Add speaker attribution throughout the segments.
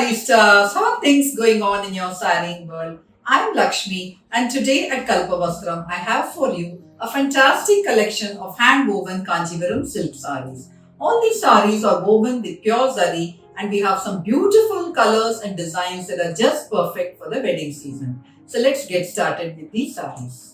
Speaker 1: Sari Stars. How are things going on in your sareeing world? I'm Lakshmi, and today at Kalpavastram, I have for you a fantastic collection of hand-woven Kanjivaram silk sarees. All these sarees are woven with pure zari, and we have some beautiful colors and designs that are just perfect for the wedding season. So let's get started with these sarees.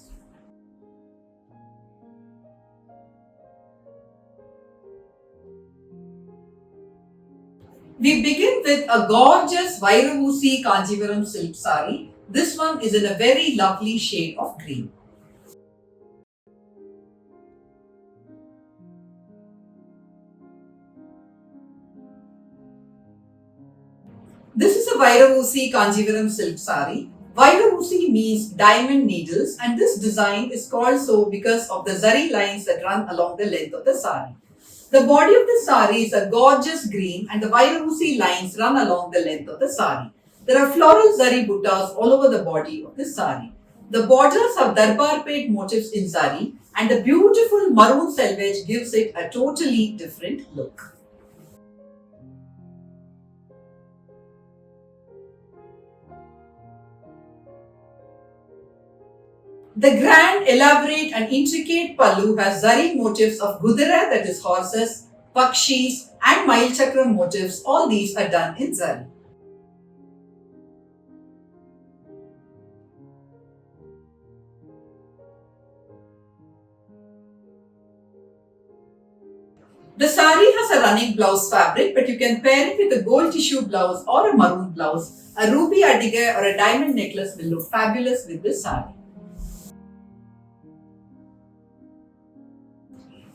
Speaker 1: We begin with a gorgeous Vairavusi Kanjivaram silk sari. This one is in a very lovely shade of green. This is a Vairavusi Kanjivaram silk sari. Vairavusi means diamond needles, and this design is called so because of the zari lines that run along the length of the sari. The body of the sari is a gorgeous green and the Vairavusi lines run along the length of the sari. There are floral zari buttas all over the body of the sari. The borders have darbar-pet motifs in zari and the beautiful maroon selvage gives it a totally different look. The grand, elaborate and intricate pallu has zari motifs of gudara, that is horses, pakshis and mail chakram motifs. All these are done in zari. The sari has a running blouse fabric, but you can pair it with a gold tissue blouse or a maroon blouse. A ruby adige or a diamond necklace will look fabulous with this sari.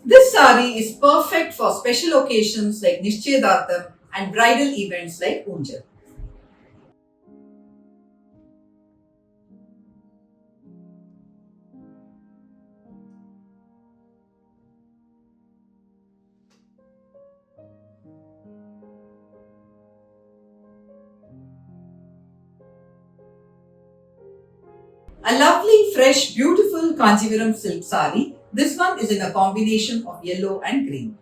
Speaker 1: This sari is perfect for special occasions like Nishchaydartham and bridal events like Unjal. A lovely, fresh, beautiful Kanjivaram silk sari. This one is in a combination of yellow and green.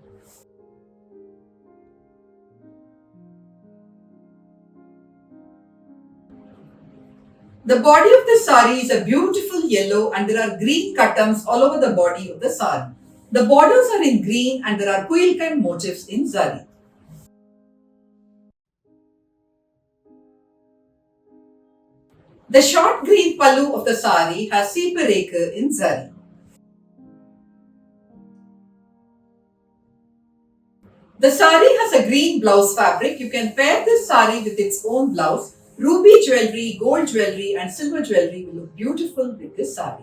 Speaker 1: The body of the sari is a beautiful yellow and there are green cuttams all over the body of the sari. The borders are in green and there are quilkan motifs in zari. The short green pallu of the sari has seepareka in zari. The sari has a green blouse fabric. You can pair this sari with its own blouse. Ruby jewellery, gold jewellery and silver jewellery will look beautiful with this sari.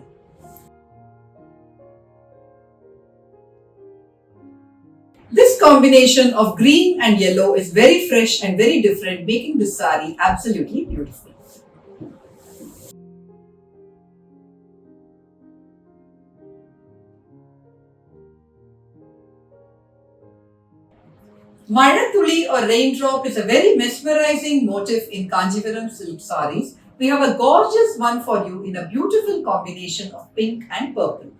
Speaker 1: This combination of green and yellow is very fresh and very different, making this sari absolutely beautiful. Madatuli or raindrop is a very mesmerizing motif in Kanjivaram silk saris. We have a gorgeous one for you in a beautiful combination of pink and purple.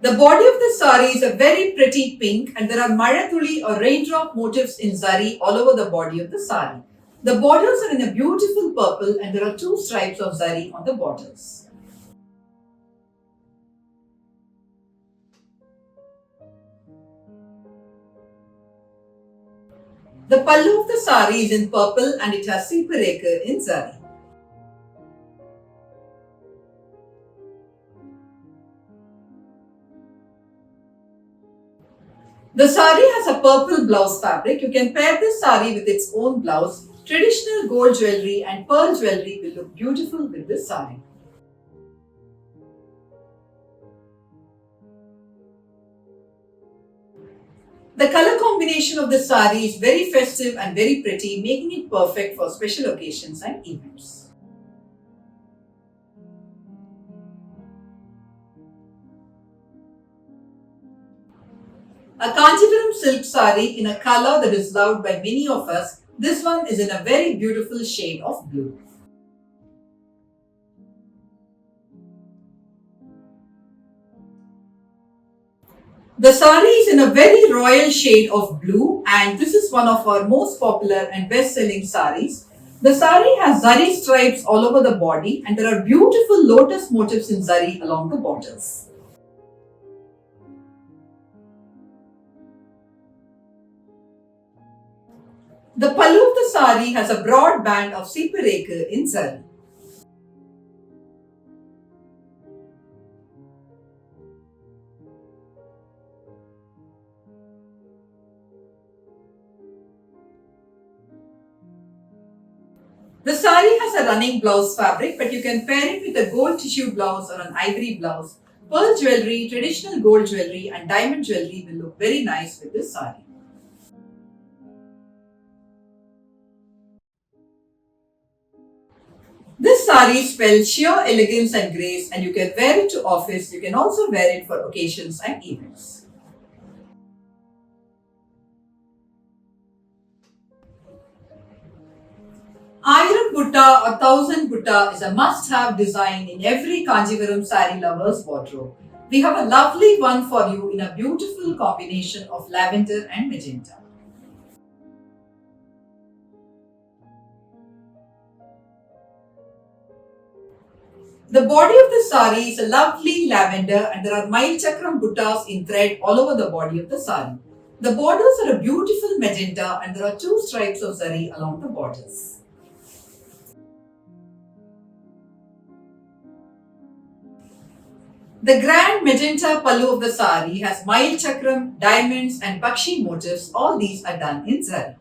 Speaker 1: The body of the sari is a very pretty pink and there are Madatuli or raindrop motifs in zari all over the body of the sari. The borders are in a beautiful purple and there are two stripes of zari on the borders. The pallu of the sari is in purple and it has seepareka in zari. The sari has a purple blouse fabric. You can pair this sari with its own blouse. Traditional gold jewellery and pearl jewellery will look beautiful with this sari. The color combination of the sari is very festive and very pretty, making it perfect for special occasions and events. A Kanjivaram silk sari in a color that is loved by many of us. This one is in a very beautiful shade of blue. The sari is in a very royal shade of blue, and this is one of our most popular and best selling saris. The sari has zari stripes all over the body, and there are beautiful lotus motifs in zari along the borders. The pallu of the sari has a broad band of sipareke in zari. The sari has a running blouse fabric, but you can pair it with a gold tissue blouse or an ivory blouse. Pearl jewelry, traditional gold jewelry, and diamond jewelry will look very nice with this sari. This sari spells sheer elegance and grace, and you can wear it to office. You can also wear it for occasions and events. Iron Butta or Thousand Butta is a must-have design in every Kanjivaram sari lover's wardrobe. We have a lovely one for you in a beautiful combination of lavender and magenta. The body of the sari is a lovely lavender, and there are Mail Chakram buttas in thread all over the body of the sari. The borders are a beautiful magenta, and there are two stripes of zari along the borders. The grand magenta pallu of the sari has Mail Chakram, diamonds, and Pakshi motifs. All these are done in zari.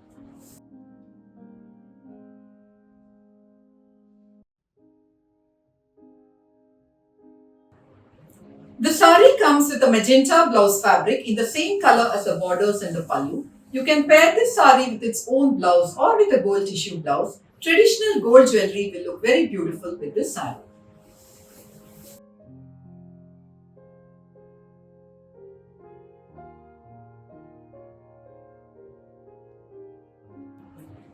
Speaker 1: The sari comes with a magenta blouse fabric in the same color as the borders and the pallu. You can pair this sari with its own blouse or with a gold tissue blouse. Traditional gold jewelry will look very beautiful with this sari.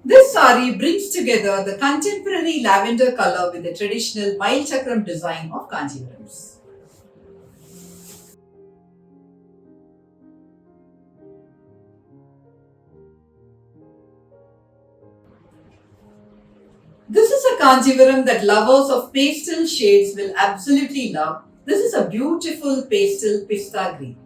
Speaker 1: This sari brings together the contemporary lavender color with the traditional Mail Chakram design of Kanjivarams. This is a Kanjivaram that lovers of pastel shades will absolutely love. This is a beautiful pastel pista green.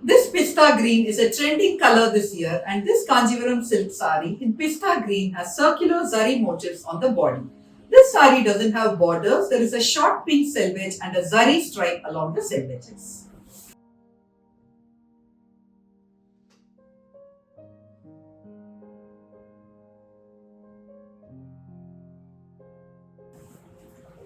Speaker 1: This pista green is a trending color this year, and this Kanjivaram silk sari in pista green has circular zari motifs on the body. This sari doesn't have borders. There is a short pink selvage and a zari stripe along the selvages.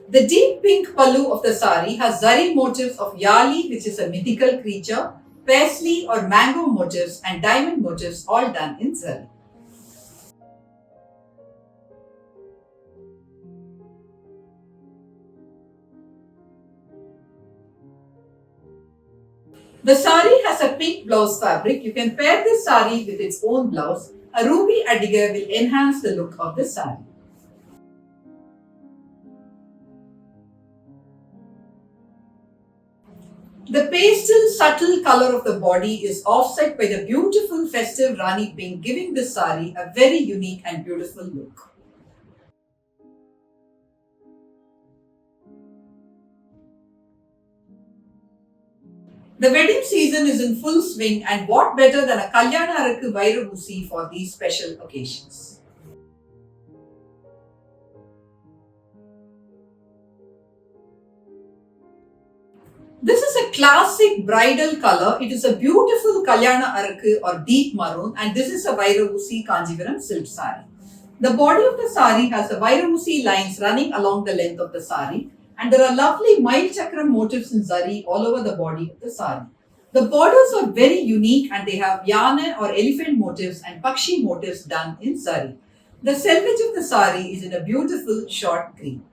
Speaker 1: The deep pink pallu of the sari has zari motifs of Yali, which is a mythical creature, paisley or mango motifs, and diamond motifs, all done in zari. The sari has a pink blouse fabric. You can pair this sari with its own blouse. A ruby adige will enhance the look of the sari. The pastel subtle color of the body is offset by the beautiful festive Rani pink, giving this sari a very unique and beautiful look. The wedding season is in full swing, and what better than a Kalyana Arakku Vairavusi for these special occasions. This is a classic bridal color. It is a beautiful Kalyana Arakku or deep maroon, and this is a Vairavusi Kanjivaram silk sari. The body of the sari has the Vairavusi lines running along the length of the sari, and there are lovely Mail Chakram motifs in zari all over the body of the sari. The borders are very unique, and they have Yana or elephant motifs and Pakshi motifs done in zari. The selvage of the sari is in a beautiful short green.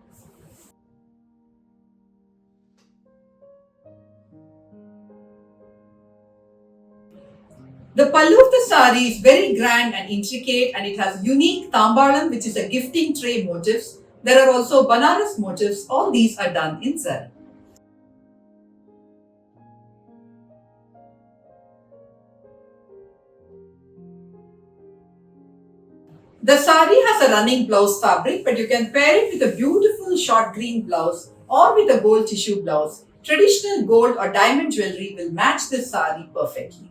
Speaker 1: The pallu of the sari is very grand and intricate, and it has unique tambalam, which is a gifting tray motifs. There are also Banaras motifs. All these are done in zari. The sari has a running blouse fabric, but you can pair it with a beautiful short green blouse or with a gold tissue blouse. Traditional gold or diamond jewelry will match this sari perfectly.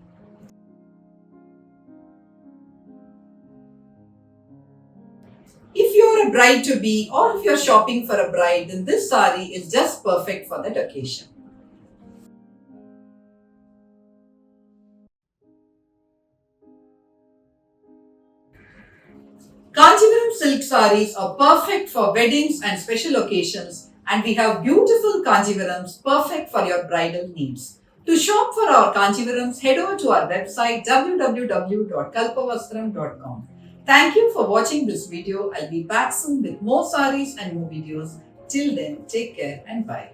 Speaker 1: If you're a bride to be or if you're shopping for a bride, then this sari is just perfect for that occasion. Kanjivaram silk saris are perfect for weddings and special occasions, and we have beautiful Kanjivarams perfect for your bridal needs. To shop for our Kanjivarams, head over to our website www.kalpavastram.com. Thank you for watching this video. I'll be back soon with more saris and more videos. Till then, take care and bye.